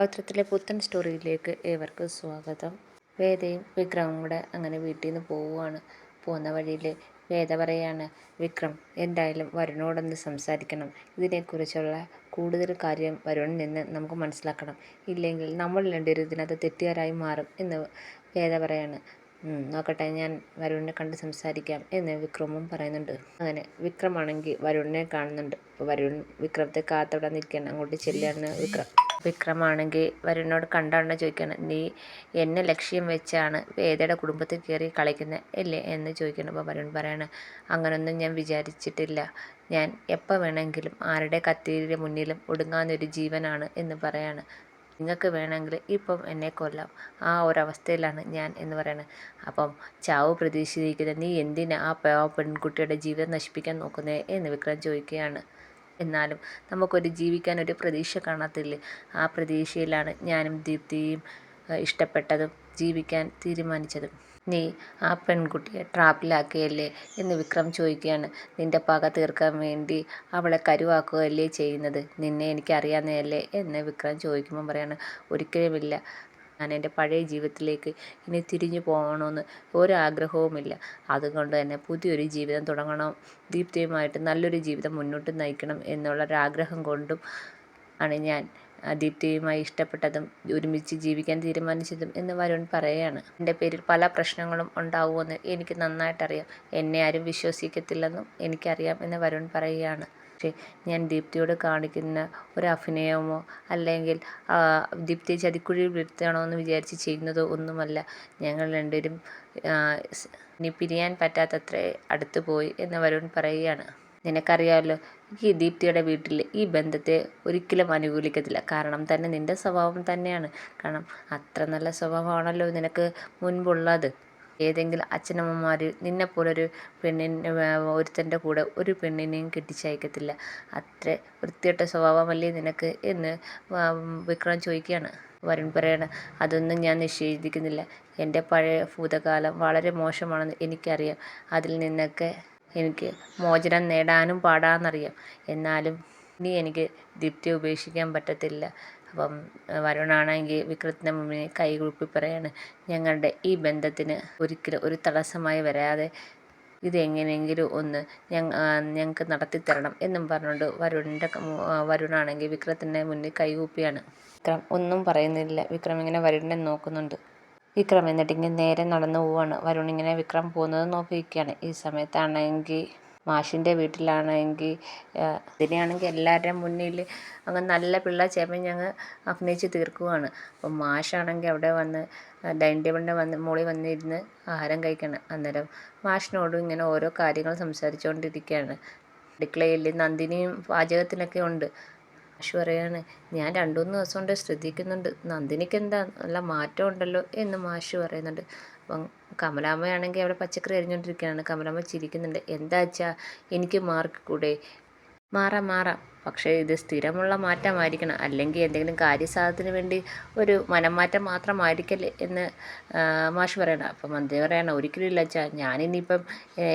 പത്രത്തിലെ പുത്തൻ സ്റ്റോറിയിലേക്ക് ഏവർക്കും സ്വാഗതം. വേദയും വിക്രമും കൂടെ അങ്ങനെ വീട്ടിൽ നിന്ന് പോവുകയാണ്. പോകുന്ന വഴിയിൽ വേദ പറയാണ്, വിക്രം എന്തായാലും വരുണിനോടൊന്ന് സംസാരിക്കണം. ഇതിനെക്കുറിച്ചുള്ള കൂടുതൽ കാര്യം വരുണിൽ നിന്ന് നമുക്ക് മനസ്സിലാക്കണം. ഇല്ലെങ്കിൽ നമ്മൾ രണ്ടുപേരും ഇതിനകത്ത് തെറ്റുകാരായി മാറും എന്ന് വേദ പറയാണ്. നോക്കട്ടെ, ഞാൻ വരുണിനെ കണ്ട് സംസാരിക്കാം എന്ന് വിക്രമും പറയുന്നുണ്ട്. അങ്ങനെ വിക്രമാണെങ്കിൽ വരുണിനെ കാണുന്നുണ്ട്. അപ്പോൾ വരുൺ വിക്രമത്തെ കാത്തവിടെ നിൽക്കുകയാണ്. അങ്ങോട്ട് ചെല്ലുകയാണ് വിക്രമാണെങ്കിൽ വരുണിനോട് കണ്ടാണ് ചോദിക്കുകയാണ്, നീ എന്നെ ലക്ഷ്യം വെച്ചാണ് വേദയുടെ കുടുംബത്തിൽ കയറി കളിക്കുന്നത് അല്ലേ എന്ന് ചോദിക്കണം. അപ്പോൾ വരുൺ പറയാണ്, അങ്ങനൊന്നും ഞാൻ വിചാരിച്ചിട്ടില്ല. ഞാൻ എപ്പോൾ വേണമെങ്കിലും ആരുടെ കത്തിയുടെ മുന്നിലും ഒടുങ്ങാവുന്നൊരു ജീവനാണ് എന്ന് പറയാണ്. നിങ്ങൾക്ക് വേണമെങ്കിൽ ഇപ്പം എന്നെ കൊല്ലാം, ആ ഒരവസ്ഥയിലാണ് ഞാൻ എന്ന് പറയണത്. അപ്പം ചാവ് പ്രതീക്ഷിച്ചിരിക്കുന്ന നീ എന്തിനാ ആ പെൺകുട്ടിയുടെ ജീവിതം നശിപ്പിക്കാൻ നോക്കുന്നത് എന്ന് വിക്രം ചോദിക്കുകയാണ്. എന്നാലും നമുക്കൊരു ജീവിക്കാനൊരു പ്രതീക്ഷ കാണത്തില്ലേ? ആ പ്രതീക്ഷയിലാണ് ഞാനും ദീപ്തിയും ഇഷ്ടപ്പെട്ടതും ജീവിക്കാൻ തീരുമാനിച്ചതും. നീ ആ പെൺകുട്ടിയെ ട്രാപ്പിലാക്കുകയല്ലേ എന്ന് വിക്രം ചോദിക്കുകയാണ്. നിന്റെ പക തീർക്കാൻ വേണ്ടി അവളെ കരുവാക്കുകയല്ലേ ചെയ്യുന്നത്? നിന്നെ എനിക്കറിയാവുന്നതല്ലേ എന്ന് വിക്രം ചോദിക്കുമ്പം പറയാണ്, ഒരിക്കലുമില്ല. ഞാൻ എൻ്റെ പഴയ ജീവിതത്തിലേക്ക് ഇനി തിരിഞ്ഞു പോകണമെന്ന് ഒരാഗ്രഹവുമില്ല. അതുകൊണ്ട് തന്നെ പുതിയൊരു ജീവിതം തുടങ്ങണം, ദീപ്തിയുമായിട്ട് നല്ലൊരു ജീവിതം മുന്നോട്ട് നയിക്കണം എന്നുള്ളൊരാഗ്രഹം കൊണ്ടും ആണ് ഞാൻ ദീപ്തിയുമായി ഇഷ്ടപ്പെട്ടതും ഒരുമിച്ച് ജീവിക്കാൻ തീരുമാനിച്ചതും എന്ന് വരുൺ പറയുകയാണ്. എൻ്റെ പേരിൽ പല പ്രശ്നങ്ങളും ഉണ്ടാവുമെന്ന് എനിക്ക് നന്നായിട്ടറിയാം. എന്നെ ആരും വിശ്വസിക്കത്തില്ലെന്നും എനിക്കറിയാം എന്ന് വരുൺ പറയുകയാണ്. പക്ഷേ ഞാൻ ദീപ്തിയോട് കാണിക്കുന്ന ഒരു അഭിനയമോ അല്ലെങ്കിൽ ദീപ്തിയെ ചതിക്കുഴിയിൽ വീഴ്ത്തണമെന്ന് വിചാരിച്ച് ചെയ്യുന്നതോ ഒന്നുമല്ല. ഞങ്ങൾ രണ്ടുപേരും ഇനി പിരിയാൻ പറ്റാത്തത്ര അടുത്ത് പോയി എന്ന് വരുൺ പറയുകയാണ്. നിനക്കറിയാമല്ലോ, ഈ ദീപ്തിയുടെ വീട്ടിൽ ഈ ബന്ധത്തെ ഒരിക്കലും അനുകൂലിക്കത്തില്ല. കാരണം തന്നെ നിൻ്റെ സ്വഭാവം തന്നെയാണ്. കാരണം അത്ര നല്ല സ്വഭാവമാണല്ലോ നിനക്ക് മുൻപുള്ളത്. ഏതെങ്കിലും അച്ഛനമ്മമാർ നിന്നെപ്പോലൊരു ഒരുത്തൻ്റെ കൂടെ ഒരു പെണ്ണിനെയും കെട്ടിച്ചയക്കത്തില്ല. അത്ര വൃത്തികെട്ട സ്വഭാവമല്ലേ നിനക്ക് എന്ന് വിക്രം ചോദിക്കുകയാണ്. വരുൺ പറയാണ്, അതൊന്നും ഞാൻ നിഷേധിക്കുന്നില്ല. എൻ്റെ പഴയ ഭൂതകാലം വളരെ മോശമാണെന്ന് എനിക്കറിയാം. അതിൽ നിന്നൊക്കെ എനിക്ക് മോചനം നേടാനും പാടാമെന്നറിയാം. എന്നാലും ഇനി എനിക്ക് ദീപ്തിയെ ഉപേക്ഷിക്കാൻ പറ്റത്തില്ല. അപ്പം വരുണാണെങ്കിൽ വിക്രത്തിൻ്റെ മുമ്പിൽ കൈകൂപ്പി പറയാണ്, ഞങ്ങളുടെ ഈ ബന്ധത്തിന് ഒരിക്കലും ഒരു തടസ്സമായി വരാതെ ഇതെങ്ങനെയെങ്കിലും ഒന്ന് ഞങ്ങൾക്ക് നടത്തിത്തരണം എന്നും പറഞ്ഞുകൊണ്ട് വരുണാണെങ്കിൽ വിക്രത്തിൻ്റെ മുന്നിൽ കൈകൂപ്പിയാണ്. വിക്രം ഒന്നും പറയുന്നില്ല. വിക്രം ഇങ്ങനെ വരുണിനെ നോക്കുന്നുണ്ട്. വിക്രം എന്നിട്ടിങ്ങനെ നേരെ നടന്നു പോവാണ്. വരുൺ ഇങ്ങനെ വിക്രം പോകുന്നത് നോക്കി നിൽക്കുകയാണ്. ഈ സമയത്താണെങ്കിൽ മാഷിൻ്റെ വീട്ടിലാണെങ്കിൽ ഇതിനെയാണെങ്കിൽ എല്ലാവരുടെയും മുന്നിൽ അങ്ങ് നല്ല പിള്ള ചേമഞ്ഞ് അഭിനയിച്ച് തീർക്കുവാണ്. അപ്പം മാഷാണെങ്കിൽ അവിടെ വന്ന് ഡൈനിങ് ടേബിളിൻ്റെ മുകളിൽ വന്നിരുന്ന് ആഹാരം കഴിക്കണം. അന്നേരം മാഷിനോടും ഇങ്ങനെ ഓരോ കാര്യങ്ങൾ സംസാരിച്ചുകൊണ്ടിരിക്കുകയാണ്. അടുക്കളയിൽ നന്ദിനിയും പാചകത്തിനൊക്കെ ഉണ്ട്. മാഷ് പറയാണ്, ഞാൻ 2-3 ദിവസം കൊണ്ട് ശ്രദ്ധിക്കുന്നുണ്ട്, നന്ദിനിക്ക് എന്താ നല്ല മാറ്റം ഉണ്ടല്ലോ എന്ന് മാഷ് പറയുന്നുണ്ട്. അപ്പം കമലാമ്മയാണെങ്കിൽ അവിടെ പച്ചക്കറി അരിഞ്ഞുകൊണ്ടിരിക്കുകയാണ്. കമലാമ്മ ചിരിക്കുന്നുണ്ട്. എന്താ വെച്ചാൽ എനിക്ക് മാറിക്കൂടെ? മാറാം, പക്ഷേ ഇത് സ്ഥിരമുള്ള മാറ്റമായിരിക്കണം. അല്ലെങ്കിൽ എന്തെങ്കിലും കാര്യസാധനത്തിന് വേണ്ടി ഒരു മനംമാറ്റം മാത്രമായിരിക്കല്ലേ എന്ന് മാഷ് പറയണം. അപ്പം മന്ത്രി പറയണം, ഒരിക്കലും ഇല്ല അച്ഛാ, ഞാനിനിയിപ്പം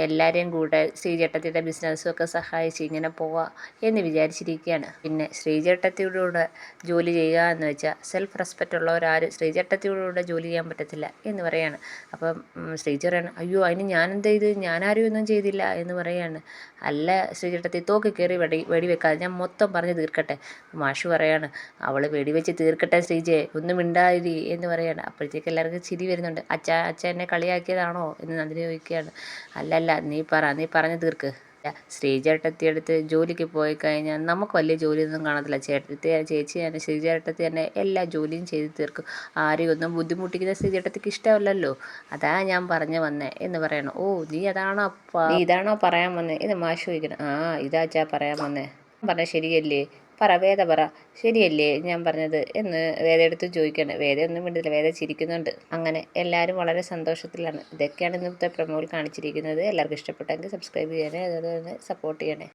എല്ലാവരെയും കൂടെ ശ്രീചേട്ടത്തിയുടെ ബിസിനസ്സുമൊക്കെ സഹായിച്ച് ഇങ്ങനെ പോവാം എന്ന് വിചാരിച്ചിരിക്കുകയാണ്. പിന്നെ ശ്രീചേട്ടത്തിയുടെ കൂടെ ജോലി ചെയ്യുക എന്ന് വെച്ചാൽ സെൽഫ് റെസ്പെക്റ്റ് ഉള്ളവരാരും ശ്രീചേട്ടത്തിയുടെ കൂടെ ജോലി ചെയ്യാൻ പറ്റത്തില്ല എന്ന് പറയാണ്. അപ്പം ശ്രീജ പറയാണ്, അയ്യോ അതിന് ഞാനെന്താ ചെയ്ത്? ഞാനാരും ഒന്നും ചെയ്തില്ല എന്ന് പറയാണ്. അല്ല ശ്രീചേട്ടത്തി, തോക്ക് കയറി വെടിവെക്കാതെ ഞാൻ മൊത്തം പറഞ്ഞ് തീർക്കട്ടെ. മാഷ് പറയാണ്, അവൾ വെടിവെച്ച് തീർക്കട്ടെ ശ്രീജയെ, ഒന്നും മിണ്ടാതിരി എന്ന് പറയാണ്. അപ്പോഴത്തേക്ക് എല്ലാവർക്കും ചിരി വരുന്നുണ്ട്. അച്ഛ എന്നെ കളിയാക്കിയതാണോ എന്ന് നന്ദിനി ചോദിക്കുകയാണ്. അല്ലല്ല, നീ പറഞ്ഞ് തീർക്ക്. ശ്രീചേട്ടത്തിയെടുത്ത് ജോലിക്ക് പോയി കഴിഞ്ഞാൽ നമുക്ക് വലിയ ജോലിയൊന്നും കാണത്തില്ല. ചേച്ചി തന്നെ ശ്രീചേട്ടത്തി തന്നെ എല്ലാ ജോലിയും ചെയ്ത് തീർക്കും. ആരെയും ഒന്നും ബുദ്ധിമുട്ടിക്കുന്ന ശ്രീചേട്ടത്തിക്ക് ഇഷ്ടമല്ലല്ലോ. അതാ ഞാൻ പറഞ്ഞു വന്നേ എന്ന് പറയണം. ഓ, നീ ഇതാണോ പറയാൻ വന്നേ എന്ന് മാഷ് ചോദിക്കണം. ആ, ഇതാച്ചാ പറയാൻ വന്നേ. പറഞ്ഞ ശരിയല്ലേ? വേദ പറ, ശരിയല്ലേ ഞാൻ പറഞ്ഞത് എന്ന് വേദയെടുത്ത് ചോദിക്കണം. വേദയൊന്നും മിണ്ടില്ല. വേദ ചിരിക്കുന്നുണ്ട്. അങ്ങനെ എല്ലാവരും വളരെ സന്തോഷത്തിലാണ്. ഇതൊക്കെയാണ് ഇന്നത്തെ പ്രൊമോയിൽ കാണിച്ചിരിക്കുന്നത്. എല്ലാവർക്കും ഇഷ്ടപ്പെട്ടെങ്കിൽ സബ്സ്ക്രൈബ് ചെയ്യണേ, അതുപോലെ തന്നെ സപ്പോർട്ട് ചെയ്യണേ.